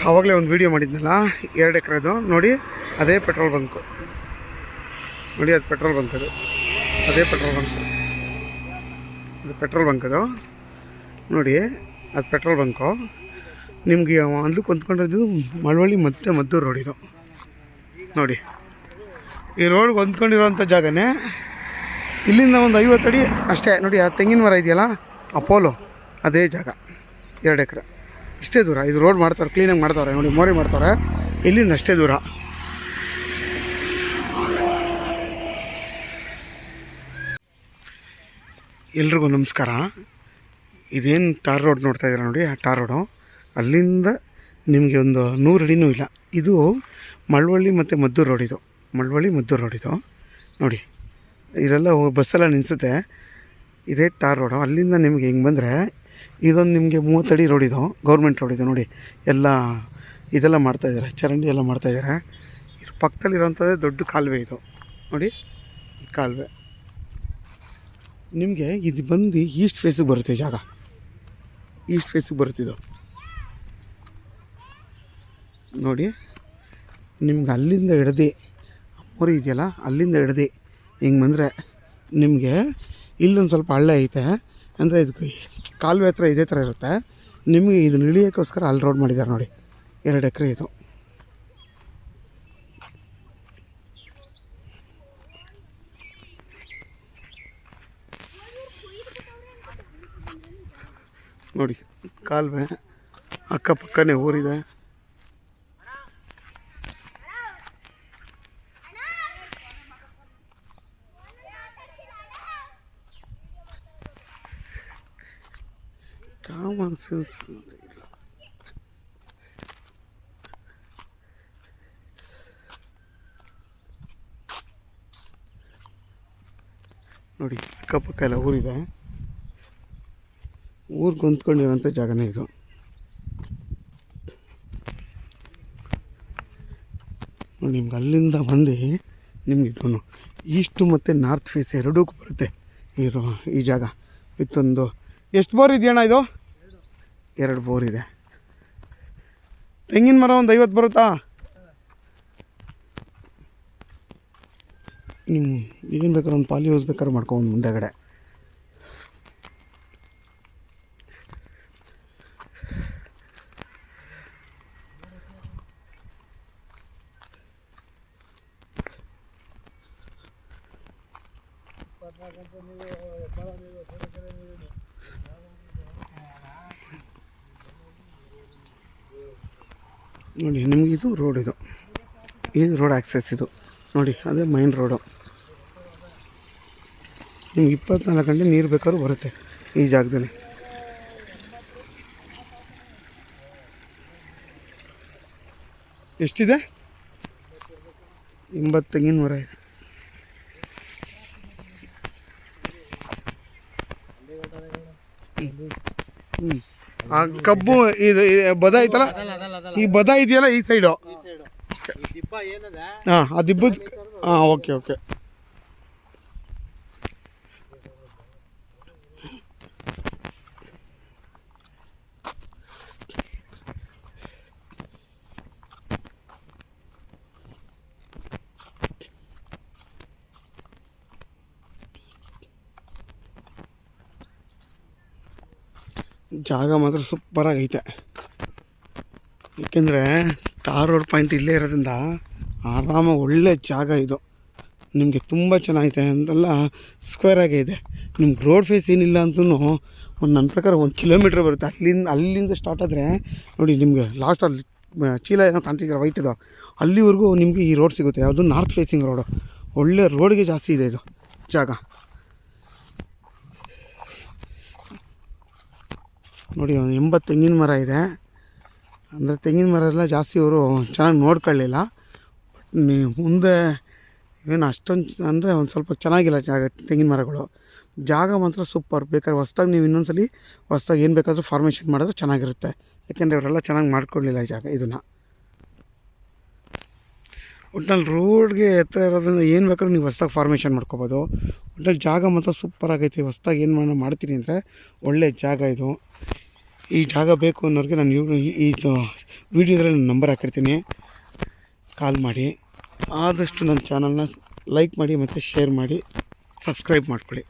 ಆವಾಗಲೇ ಒಂದು ವೀಡಿಯೋ ಮಾಡಿದ್ನಲ್ಲ 2 ಎಕರೆದು ನೋಡಿ, ಅದೇ ಪೆಟ್ರೋಲ್ ಬಂಕು ನೋಡಿ. ಅದು ಪೆಟ್ರೋಲ್ ಬಂಕ್, ಅದೇ ಪೆಟ್ರೋಲ್ ಬಂಕ್, ಅದು ಪೆಟ್ರೋಲ್ ಬಂಕ್ ಅದು ನೋಡಿ. ಅದು ಪೆಟ್ರೋಲ್ ಬಂಕು. ನಿಮಗೆ ಅಲ್ಲೂ ಹೊಂದ್ಕೊಂಡಿದ್ದು ಮಳವಳ್ಳಿ ಮತ್ತು ಮದ್ದೂರು ರೋಡ್ ಇದು ನೋಡಿ. ಈ ರೋಡ್ಗೆ ಹೊಂದ್ಕೊಂಡಿರೋಂಥ ಜಾಗನೇ. ಇಲ್ಲಿಂದ ಒಂದು 50 ಅಡಿ ಅಷ್ಟೇ ನೋಡಿ. ಆ ತೆಂಗಿನ ಮರ ಇದೆಯಲ್ಲ, ಆ ಪೋಲು, ಅದೇ ಜಾಗ. 2 ಎಕರೆ ಇಷ್ಟೇ ದೂರ. ಇದು ರೋಡ್ ಮಾಡ್ತಾರೆ, ಕ್ಲೀನಾಗಿ ಮಾಡ್ತಾರೆ ನೋಡಿ, ಮೋರಿ ಮಾಡ್ತಾರೆ. ಇಲ್ಲಿಂದ ಅಷ್ಟೇ ದೂರ. ಎಲ್ರಿಗೂ ನಮಸ್ಕಾರ. ಇದೇನು ಟಾರ್ ರೋಡ್ ನೋಡ್ತಾ ಇದ್ದೀರಾ ನೋಡಿ, ಆ ಟಾರ್ ರೋಡು ಅಲ್ಲಿಂದ ನಿಮಗೆ ಒಂದು 100 ಅಡಿನೂ ಇಲ್ಲ. ಇದು ಮಳವಳ್ಳಿ ಮತ್ತು ಮದ್ದೂರು ರೋಡ್. ಇದು ಮಳವಳ್ಳಿ ಮದ್ದೂರು ರೋಡ್ ಇದು ನೋಡಿ. ಇದೆಲ್ಲ ಬಸ್ಸೆಲ್ಲ ನಿಲ್ಲಿಸುತ್ತೆ. ಇದೇ ಟಾರ್ ರೋಡು. ಅಲ್ಲಿಂದ ನಿಮಗೆ ಹಿಂಗೆ ಬಂದರೆ ಇದೊಂದು ನಿಮಗೆ 30 ಅಡಿ ರೋಡ್. ಇದು ಗೌರ್ಮೆಂಟ್ ರೋಡ್ ಇದು ನೋಡಿ. ಎಲ್ಲ ಇದೆಲ್ಲ ಮಾಡ್ತಾಯಿದ್ದಾರೆ, ಚರಂಡಿ ಎಲ್ಲ ಮಾಡ್ತಾಯಿದ್ದಾರೆ. ಇದ್ರ ಪಕ್ಕದಲ್ಲಿರೋಂಥದ್ದೇ ದೊಡ್ಡ ಕಾಲುವೆ ಇದು ನೋಡಿ. ಈ ಕಾಲುವೆ ನಿಮಗೆ ಇದು ಬಂದು ಈಸ್ಟ್ ಫೇಸಿಗೆ ಬರುತ್ತೆ. ಜಾಗ ಈಸ್ಟ್ ಫೇಸಿಗೆ ಬರುತ್ತಿದ್ದು ನೋಡಿ. ನಿಮ್ಗೆ ಅಲ್ಲಿಂದ ಹಿಡ್ದು ಮೋರಿ ಇದೆಯಲ್ಲ, ಅಲ್ಲಿಂದ ಹಿಡ್ದು ಹಿಂಗೆ ಬಂದರೆ ನಿಮಗೆ ಇಲ್ಲೊಂದು ಸ್ವಲ್ಪ ಹಳ್ಳ ಐತೆ. ಅಂದರೆ ಇದಕ್ಕೆ ಕಾಲುವೆ ಹತ್ರ ಇದೇ ಥರ ಇರುತ್ತೆ. ನಿಮಗೆ ಇದನ್ನ ಇಳಿಯೋಕ್ಕೋಸ್ಕರ ಅಲ್ಲಿ ರೋಡ್ ಮಾಡಿದ್ದಾರೆ ನೋಡಿ. 2 ಎಕರೆ ಇದು ನೋಡಿ. ಕಾಲುವೆ ಅಕ್ಕಪಕ್ಕನೇ ಊರಿದೆ. ಕಾಮನ್ ಸೆನ್ಸ್ ನೋಡಿ. ಅಕ್ಕಪಕ್ಕ ಎಲ್ಲ ಊರಿದೆ. ಊರಿಗೆ ಹೊಂದ್ಕೊಂಡಿರೋಂಥ ಜಾಗನೇ ಇದು. ನಿಮ್ಗೆ ಅಲ್ಲಿಂದ ಬಂದು ನಿಮ್ಗೆ ಇದು ಈಸ್ಟು ಮತ್ತು ನಾರ್ತ್ ಫೇಸ್ ಎರಡೂ ಬರುತ್ತೆ ಈ ಜಾಗ. ವಿತ್ತೊಂದು ಎಷ್ಟು ಬೋರ್ ಇದೆಯಣ್ಣ? ಇದು 2 ಬೋರ್ ಇದೆ. ತೆಂಗಿನ ಮರ ಒಂದು 50 ಬರುತ್ತಾ? ನೀವು ಏನು ಬೇಕಾದ್ರೆ ಒಂದು ಪಾಲಿ ಹೌಸ್ ಬೇಕಾದ್ರೆ ಮಾಡ್ಕೊಂಡು ಮುಂದೆಗಡೆ. ನೋಡಿ ನಿಮಗೆ ಇದು ರೋಡ್. ಇದು ರೋಡ್ ಆಕ್ಸೆಸ್ ಇದು ನೋಡಿ. ಅದೇ ಮೈನ್ ರೋಡು. ನಿಮ್ಗೆ 24 ಗಂಟೆ ನೀರು ಬೇಕಾದ್ರೂ ಬರುತ್ತೆ ಈ ಜಾಗದಲ್ಲಿ. ಎಷ್ಟಿದೆ? 80 ತೆಂಗಿನ ಮರ ಇದೆ. ಆ ಕಬ್ಬು ಇದು ಬದ ಐತಲ್ಲ, ಈ ಬದ ಇದೆಯಲ್ಲ ಈ ಸೈಡು. ಹಾಂ, ಆ ದಿಬ್ಬದ. ಹಾಂ, ಓಕೆ ಓಕೆ. ಜಾಗ ಮಾತ್ರ ಸೂಪರಾಗೈತೆ. ಏಕೆಂದರೆ ಟಾರ್ ರೋಡ್ ಪಾಯಿಂಟ್ ಇಲ್ಲೇ ಇರೋದ್ರಿಂದ ಆರಾಮಾಗಿ ಒಳ್ಳೆ ಜಾಗ ಇದು. ನಿಮಗೆ ತುಂಬ ಚೆನ್ನಾಗೈತೆ ಅಂತೆಲ್ಲ ಸ್ಕ್ವೇರಾಗೇ ಇದೆ. ನಿಮ್ಗೆ ರೋಡ್ ಫೇಸ್ ಏನಿಲ್ಲ ಅಂತೂ ಒಂದು ನನ್ನ ಪ್ರಕಾರ 1 ಕಿಲೋಮೀಟ್ರ್ ಬರುತ್ತೆ. ಅಲ್ಲಿಂದ ಸ್ಟಾರ್ಟ್ ಆದರೆ ನೋಡಿ, ನಿಮಗೆ ಲಾಸ್ಟಲ್ಲಿ ಚೀಲ ಏನೋ ಕಾಣ್ತಿದ್ದೀರ ವೈಟ್ ಇದು, ಅಲ್ಲಿವರೆಗೂ ನಿಮಗೆ ಈ ರೋಡ್ ಸಿಗುತ್ತೆ. ಯಾವುದು ನಾರ್ತ್ ಫೇಸಿಂಗ್ ರೋಡು. ಒಳ್ಳೆ ರೋಡ್ಗೆ ಜಾಸ್ತಿ ಇದೆ ಇದು ಜಾಗ ನೋಡಿ. 80 ತೆಂಗಿನ ಮರ ಇದೆ. ಅಂದರೆ ತೆಂಗಿನ ಮರ ಎಲ್ಲ ಜಾಸ್ತಿ ಇವರು ಚೆನ್ನಾಗಿ ನೋಡ್ಕೊಳ್ಳಿಲ್ಲ. ಬಟ್ ಮುಂದೆ ಏನು ಅಷ್ಟೊಂದು ಅಂದರೆ ಒಂದು ಸ್ವಲ್ಪ ಚೆನ್ನಾಗಿಲ್ಲ ಜಾಗ, ತೆಂಗಿನ ಮರಗಳು. ಜಾಗ ಮಾತ್ರ ಸೂಪರ್. ಬೇಕಾದ್ರೆ ಹೊಸ್ದಾಗಿ ನೀವು ಇನ್ನೊಂದ್ಸಲಿ ಹೊಸ್ದಾಗಿ ಏನು ಬೇಕಾದರೂ ಫಾರ್ಮೇಷನ್ ಮಾಡಿದ್ರೆ ಚೆನ್ನಾಗಿರುತ್ತೆ. ಯಾಕೆಂದರೆ ಇವರೆಲ್ಲ ಚೆನ್ನಾಗಿ ಮಾಡ್ಕೊಳ್ಳಿಲ್ಲ ಈ ಜಾಗ ಇದನ್ನು. ಒಟ್ನಲ್ಲಿ ರೋಡ್ಗೆ ಎತ್ತರ ಇರೋದ್ರಿಂದ ಏನು ಬೇಕಾದ್ರೂ ನೀವು ಹೊಸ್ದಾಗಿ ಫಾರ್ಮೇಷನ್ ಮಾಡ್ಕೋಬೋದು. ಒಟ್ನಲ್ಲಿ ಜಾಗ ಮಾತ್ರ ಸೂಪರ್ ಆಗೈತಿ. ಹೊಸ್ದಾಗಿ ಏನು ಮಾಡ್ತೀನಿ ಅಂದರೆ ಒಳ್ಳೆ ಜಾಗ ಇದು. ಈ ಜಾಗ ಬೇಕು ಅನ್ನೋರಿಗೆ ನಾನು ಇದು ವೀಡಿಯೋದಲ್ಲಿ ನನ್ನ ನಂಬರ್ ಹಾಕಿರ್ತೀನಿ, ಕಾಲ್ ಮಾಡಿ. ಆದಷ್ಟು ನನ್ನ ಚಾನಲ್ನ ಲೈಕ್ ಮಾಡಿ ಮತ್ತು ಶೇರ್ ಮಾಡಿ, ಸಬ್ಸ್ಕ್ರೈಬ್ ಮಾಡ್ಕೊಳ್ಳಿ.